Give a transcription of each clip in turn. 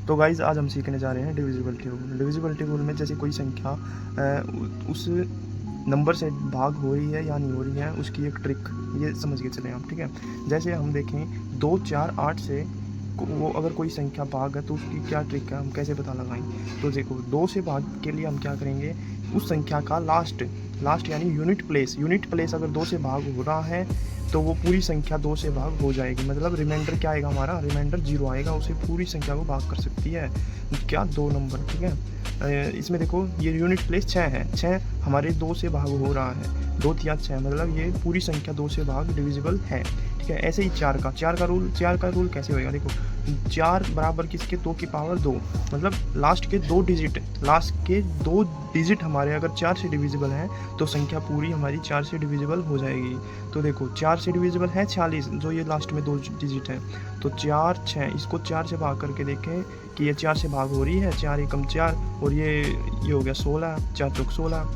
तो गाइज़ आज हम सीखने जा रहे हैं डिविजिबिलिटी रूल। डिविजिबिलिटी रूल में जैसे कोई संख्या उस नंबर से भाग हो रही है या नहीं हो रही है, उसकी एक ट्रिक ये समझ के चलें आप, ठीक है। जैसे हम देखें 2, 4, 8 से वो अगर कोई संख्या भाग है तो उसकी क्या ट्रिक है, हम कैसे पता लगाएं। तो देखो 2 से भाग के लिए हम क्या करेंगे, उस संख्या का लास्ट यानी यूनिट प्लेस अगर 2 से भाग हो रहा है तो वो पूरी संख्या 2 से भाग हो जाएगी। मतलब रिमाइंडर क्या आएगा, हमारा रिमाइंडर 0 आएगा, उसे पूरी संख्या को भाग कर सकती है क्या, 2 नंबर, ठीक है। इसमें देखो ये यूनिट प्लेस 6 है, 6 हमारे 2 से भाग हो रहा है, 2 या 6 मतलब ये पूरी संख्या 2 से भाग डिविजिबल है, ठीक है। ऐसे ही 4 का रूल कैसे होएगा, देखो 4 बराबर किसके, 2 की पावर 2, मतलब लास्ट के 2 डिजिट हमारे अगर 4 से डिविजिबल हैं तो संख्या पूरी हमारी 4 से डिविजिबल हो जाएगी। तो देखो 4 से डिविजिबल है 46, जो ये लास्ट में 2 डिजिट है, तो 4, 6, इसको 4 से भाग करके देखें कि ये 4 से भाग हो रही है, 4 एकम 4 और ये हो गया 16, 4 चौक 16,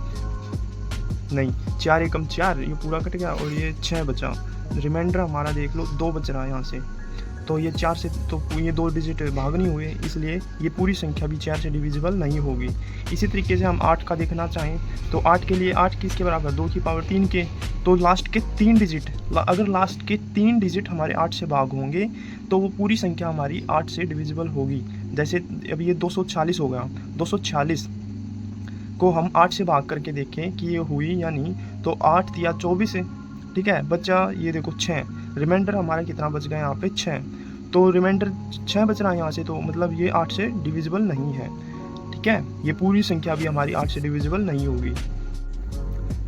नहीं 4 एकम 4, ये पूरा कट गया और ये 6 बचा, रिमाइंडर हमारा देख लो 2 बच रहा है यहाँ से। तो ये 4 से तो ये 2 डिजिट भाग नहीं हुए, इसलिए ये पूरी संख्या भी 4 से डिविजिबल नहीं होगी। इसी तरीके से हम 8 का देखना चाहें तो 8 के लिए 8 किसके बराबर, 2 की पावर 3 के, तो लास्ट के 3 डिजिट, अगर लास्ट के 3 डिजिट हमारे 8 से भाग होंगे तो वो पूरी संख्या हमारी 8 से डिविजिबल होगी। जैसे अभी ये 246 हो गया, 246 को हम 8 से भाग करके देखें कि ये हुई या नहीं, तो 8 या 24 है, ठीक है। बच्चा ये देखो 6, रिमाइंडर हमारा कितना बच गया यहाँ पे 6, तो रिमाइंडर 6 बच रहा है यहाँ से, तो मतलब ये 8 से डिविजिबल नहीं है, ठीक है। ये पूरी संख्या भी हमारी 8 से डिविजिबल नहीं होगी।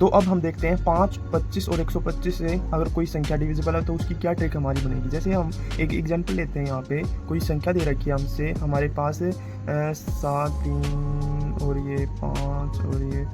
तो अब हम देखते हैं 5, 25 और 125 से अगर कोई संख्या डिविजिबल है तो उसकी क्या ट्रिक हमारी बनेगी। जैसे हम एक एग्जांपल लेते हैं, यहाँ पे कोई संख्या दे रखी है हमसे, हमारे पास 7, 3 और ये 5 और ये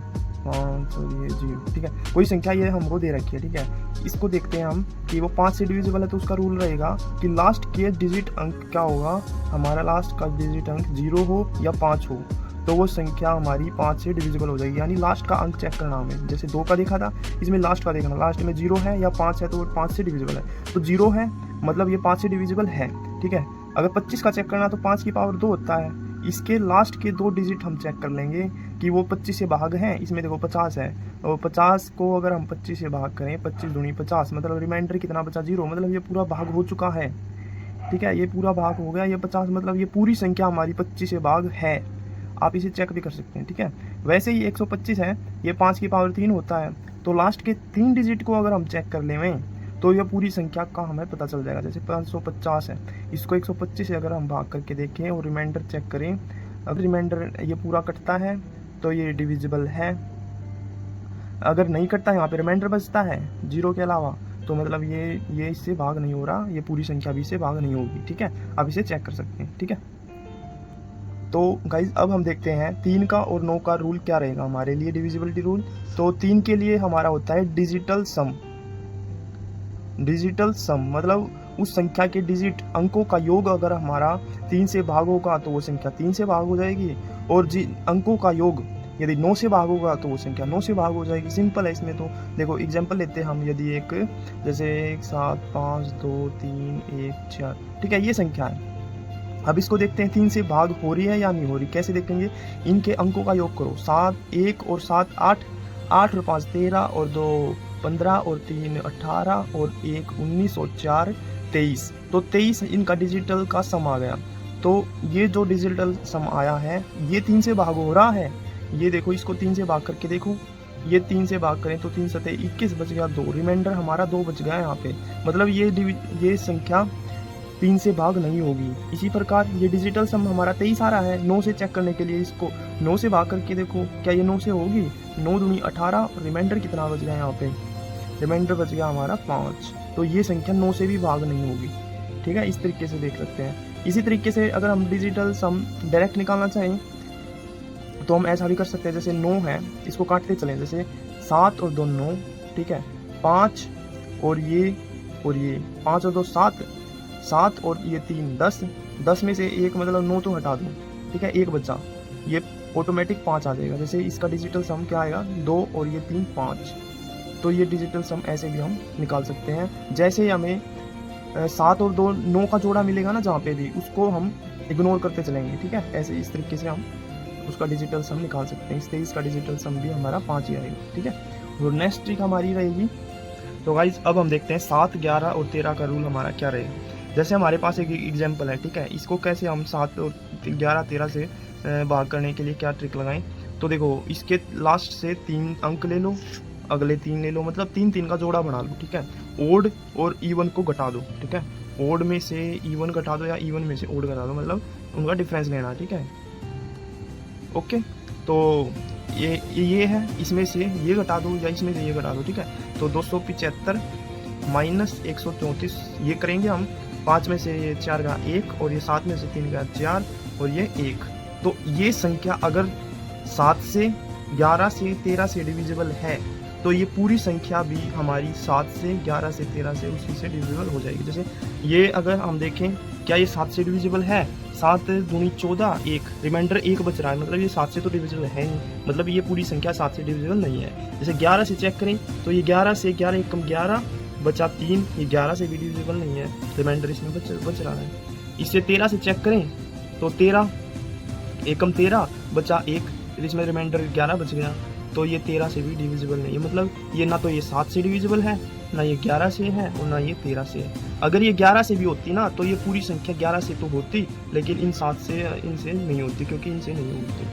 5 और ये 0, ठीक है। कोई संख्या ये हमको दे रखी है, ठीक है। इसको देखते हैं हम कि वो 5 से डिविजिबल है, तो उसका रूल रहेगा कि लास्ट के डिजिट अंक क्या होगा, हमारा लास्ट का डिजिट अंक 0 हो या 5 हो, तो वो संख्या हमारी 5 से डिविजिबल हो जाएगी। यानी लास्ट का अंक चेक करना हमें, जैसे 2 का देखा था, इसमें लास्ट का देखना, लास्ट में 0 है या 5 है, तो वो 5 से डिविजिबल है, तो 0 है मतलब ये 5 से डिविजिबल है, ठीक है। अगर 25 का चेक करना तो 5 की पावर 2 होता है, इसके लास्ट के 2 डिजिट हम चेक कर लेंगे कि वो 25 से भाग हैं। इसमें देखो 50 है, और 50 को अगर हम 25 से भाग करें, 25 दूनी 50, मतलब रिमाइंडर कितना बचा 0, मतलब ये पूरा भाग हो चुका है, ठीक है। ये पूरा भाग हो गया, ये 50 मतलब ये पूरी संख्या हमारी 25 से भाग है। आप इसे चेक भी कर सकते हैं, ठीक है। वैसे ही 125 है, ये 5 की पावर 3 होता है, तो लास्ट के 3 डिजिट को अगर हम चेक कर लें तो यह पूरी संख्या का हमें पता चल जाएगा। जैसे 550 है, इसको 125 से अगर हम भाग करके देखें और रिमाइंडर चेक करें, अगर रिमाइंडर ये पूरा कटता है तो ये डिविजिबल है, अगर नहीं कटता, यहाँ पे रिमाइंडर बचता है 0 के अलावा, तो मतलब ये इससे भाग नहीं हो रहा, ये पूरी संख्या भी इससे भाग नहीं होगी, ठीक है। आप इसे चेक कर सकते हैं, ठीक है। तो गाइज अब हम देखते हैं 3 का और 9 का रूल क्या रहेगा हमारे लिए डिविजिबिलिटी रूल। तो 3 के लिए हमारा होता है डिजिटल सम मतलब उस संख्या के डिजिट अंकों का योग अगर हमारा 3 से भाग होगा तो वो संख्या 3 से भाग हो जाएगी, और अंकों का योग यदि 9 से भाग होगा तो वो संख्या 9 से भाग हो जाएगी। सिंपल है इसमें। तो देखो एग्जांपल लेते हैं हम, यदि एक जैसे 1, 7, 5, 2, 3, 1, 4, ठीक है, ये संख्या है। अब इसको देखते हैं 3 से भाग हो रही है या नहीं हो रही, कैसे देखेंगे, इनके अंकों का योग करो, 7, 1 और 7 8, 8 और 5 13 और 2 15 और 3 18 और 1 19 और 4 23, तो 23 इनका डिजिटल का सम आ गया। तो ये जो डिजिटल सम आया है ये 3 से भाग हो रहा है, ये देखो इसको 3 से भाग करके देखो, ये 3 से भाग करें तो 3 सतह 21 बच गया, 2 रिमाइंडर हमारा 2 बच गया यहाँ पे, मतलब ये संख्या 3 से भाग नहीं होगी। इसी प्रकार ये डिजिटल सम हमारा 23 आ रहा है, 9 से चेक करने के लिए इसको 9 से भाग करके देखो क्या ये 9 से होगी, 9 दूनी 18, रिमाइंडर कितना बच गया यहाँ पे, रिमाइंडर बच गया हमारा 5, तो ये संख्या 9 से भी भाग नहीं होगी, ठीक है। इस तरीके से देख सकते हैं। इसी तरीके से अगर हम डिजिटल सम डायरेक्ट निकालना चाहें तो हम ऐसा भी कर सकते हैं, जैसे 9 है, इसको काटते चलें, जैसे 7 और 2 9, ठीक है, 5 और ये 5 और 2 7, 7 और ये 3 10, 10 में से एक मतलब 9 तो हटा दो, ठीक है, एक बचा, ये ऑटोमेटिक 5 आ जाएगा। जैसे इसका डिजिटल सम क्या आएगा, 2 और ये 3 5, तो ये डिजिटल सम ऐसे भी हम निकाल सकते हैं। जैसे हमें 7 और 2 9 का जोड़ा मिलेगा ना, जहाँ पे भी उसको हम इग्नोर करते चलेंगे, ठीक है। ऐसे इस तरीके से हम उसका डिजिटल सम निकाल सकते हैं। इस 23 का डिजिटल सम भी हमारा 5 ही आएगा, ठीक है। और नेक्स्ट ट्रिक हमारी रहेगी, तो गाइज अब हम देखते हैं 7, 11 और 13 का रूल हमारा क्या रहेगा। जैसे हमारे पास एक एग्जाम्पल है, ठीक है, इसको कैसे हम 7 और 11, 13 से भाग करने के लिए क्या ट्रिक लगाएं। तो देखो, इसके लास्ट से 3 अंक ले लो, अगले 3 ले लो, मतलब 3 3 का जोड़ा बना लो, ठीक है। ओड और इवन को घटा दो, ठीक है। ओड में से इवन घटा दो या इवन में से ओड घटा दो, मतलब उनका डिफरेंस लेना, ठीक है। ओके, तो ये है, इसमें से ये घटा दो या इसमें से ये घटा दो, ठीक है। तो 275 माइनस 134 ये करेंगे हम। 5 में से ये 4 का 1 और ये 7 में से 3 का 4 और ये 1। तो ये संख्या अगर 7 से 11 से 13 से डिविजिबल है तो ये पूरी संख्या भी हमारी 7 से 11 से 13 से उसी से डिविजिबल हो जाएगी। जैसे ये अगर हम देखें, क्या ये 7 से डिविजिबल है? 7 दूनी 14, 1 रिमाइंडर 1 बच रहा है, मतलब ये 7 से तो डिविजिबल है नहीं, मतलब ये पूरी संख्या 7 से डिविजिबल नहीं है। जैसे 11 से चेक करें तो ये 11 से 11 एकम 11 बचा 3, ये 11 से भी डिविजिबल नहीं है, रिमाइंडर इसमें बच रहा है। इससे 13 से चेक करें तो 13 एकम 13 बचा 1, इसमें रिमाइंडर 11 बच गया, तो ये 13 से भी डिविजिबल नहीं है। मतलब ये ना तो ये 7 से डिविजिबल है, ना ये 11 से है और ना ये 13 से है। अगर ये 11 से भी होती ना तो ये पूरी संख्या 11 से तो होती, लेकिन इन 7 से इनसे नहीं होती, क्योंकि इनसे नहीं होती,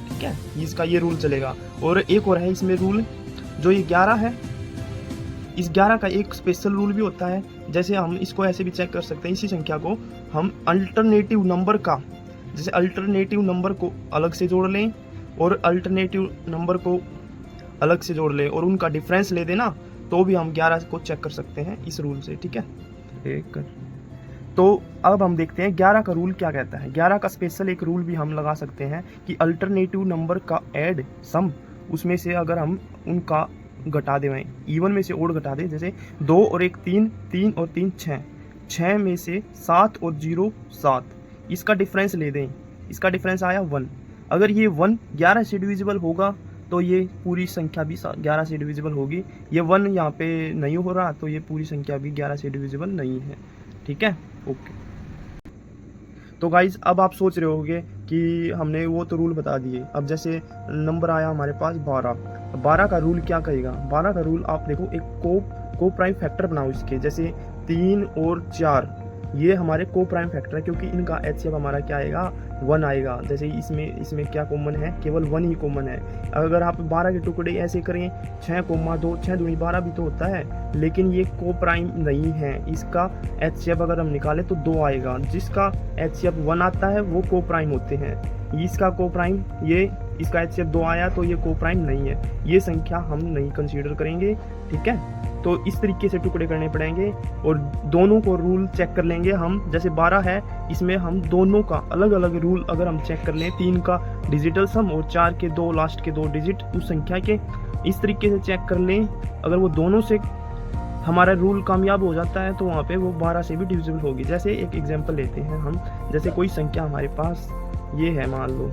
ठीक है। इसका ये रूल चलेगा। और एक और है इसमें रूल, जो ये 11 है, इस 11 का एक स्पेशल रूल भी होता है। जैसे हम इसको ऐसे भी चेक कर सकते हैं, इसी संख्या को हम अल्टरनेटिव नंबर का, जैसे अल्टरनेटिव नंबर को अलग से जोड़ लें और अल्टरनेटिव नंबर को अलग से जोड़ लें और उनका डिफरेंस ले देना, तो भी हम 11 को चेक कर सकते हैं इस रूल से, ठीक है। एक तो अब हम देखते हैं 11 का रूल क्या कहता है। 11 का स्पेशल एक रूल भी हम लगा सकते हैं कि अल्टरनेटिव नंबर का ऐड सम, उसमें से अगर हम उनका घटा दें, इवन में से ओड घटा दें, जैसे 2 और 1 3, 3 और 3 6, 6 में से 7 और 0 7, इसका डिफरेंस ले दें, इसका डिफरेंस आया 1। अगर ये 1 11 से डिविजिबल होगा तो ये पूरी संख्या भी 11 से डिविजिबल होगी। ये 1 यहाँ पे नहीं हो रहा तो ये पूरी संख्या भी 11 से डिविजिबल नहीं है, ठीक है। ओके, तो गाइज अब आप सोच रहे होंगे कि हमने वो तो रूल बता दिए, अब जैसे नंबर आया हमारे पास 12, 12 का रूल क्या कहेगा। 12 का रूल आप देखो, एक को प्राइम फैक्टर बनाओ इसके, जैसे 3 और 4 ये हमारे को प्राइम फैक्टर है, क्योंकि इनका एचसीएफ हमारा क्या आएगा 1 आएगा। जैसे इसमें क्या कॉमन है, केवल 1 ही कॉमन है। अगर आप 12 के टुकड़े ऐसे करें 6,2, 6 दूनी 12 भी तो होता है, लेकिन ये को प्राइम नहीं है। इसका एचसीएफ अगर हम निकालें तो 2 आएगा, जिसका एचसीएफ 1 आता है वो को प्राइम होते हैं। इसका को प्राइम इसका एचसीएफ 2 आया तो ये को प्राइम नहीं है, ये संख्या हम नहीं कंसीडर करेंगे, ठीक है। तो इस तरीके से टुकड़े करने पड़ेंगे और दोनों को रूल चेक कर लेंगे हम। जैसे 12 है, इसमें हम दोनों का अलग अलग रूल अगर हम चेक कर लें, 3 का डिजिटल सम और 4 के 2 लास्ट के 2 डिजिट उस संख्या के, इस तरीके से चेक कर लें। अगर वो दोनों से हमारा रूल कामयाब हो जाता है तो वहाँ पे वो 12 से भी डिविजिबल होगी। जैसे एक एग्जांपल लेते हैं हम, जैसे कोई संख्या हमारे पास ये है, मान लो,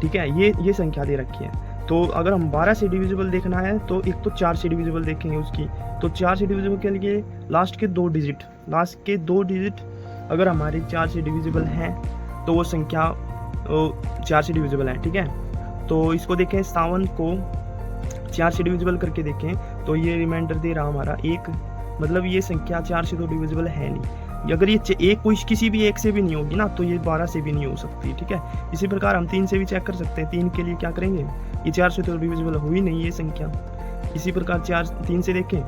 ठीक है, ये संख्या दे रखी है। तो अगर हम 12 से डिविजिबल देखना है तो एक तो 4 से डिविजिबल देखेंगे उसकी, तो 4 से डिविजिबल के लिए लास्ट के 2 डिजिट अगर हमारे 4 से डिविजिबल हैं तो वो संख्या 4 से डिविजिबल है, ठीक है। तो इसको देखें, 57 को 4 से डिविजिबल करके देखें तो ये रिमाइंडर दे रहा हमारा 1, मतलब ये संख्या 4 से तो डिविजिबल है नहीं। अगर ये एक कोई किसी भी एक से भी नहीं होगी ना तो ये 12 से भी नहीं हो सकती, ठीक है। इसी प्रकार हम 3 से भी चेक कर सकते हैं। 3 के लिए क्या करेंगे, ये 4 से तो डिविजिबल हुई नहीं ये संख्या। इसी प्रकार 3 से देखें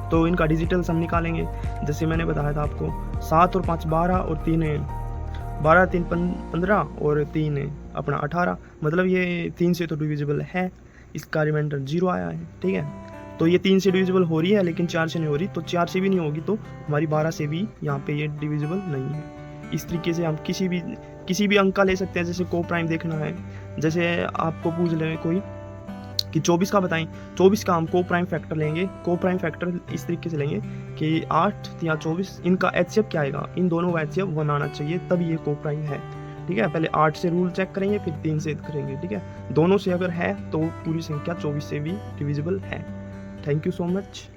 तो इनका डिजिटल सम निकालेंगे। जैसे मैंने बताया था आपको, 7 और 5 12 और 3 12 3 15 और 3 अपना 18, मतलब ये 3 से तो डिविजिबल है, इसका रिमाइंडर 0 आया है, ठीक है। तो ये 3 से डिविजिबल हो रही है लेकिन 4 से नहीं हो रही, तो 4 से भी नहीं होगी तो हमारी 12 से भी यहाँ पे ये डिविजिबल नहीं है। इस तरीके से हम किसी भी अंक का ले सकते हैं। जैसे को प्राइम देखना है, जैसे आपको पूछ ले कोई कि 24 का बताएं, 24 का हम को प्राइम फैक्टर लेंगे। को प्राइम फैक्टर इस तरीके से लेंगे कि 8 या 24, इनका एचसीएफ क्या आएगा, इन दोनों का एचसीएफ 1 आना चाहिए, तब ये को प्राइम है, ठीक है। पहले 8 से रूल चेक करेंगे, फिर 3 से करेंगे, ठीक है। दोनों से अगर है तो पूरी संख्या 24 से भी डिविजिबल है। Thank you so much.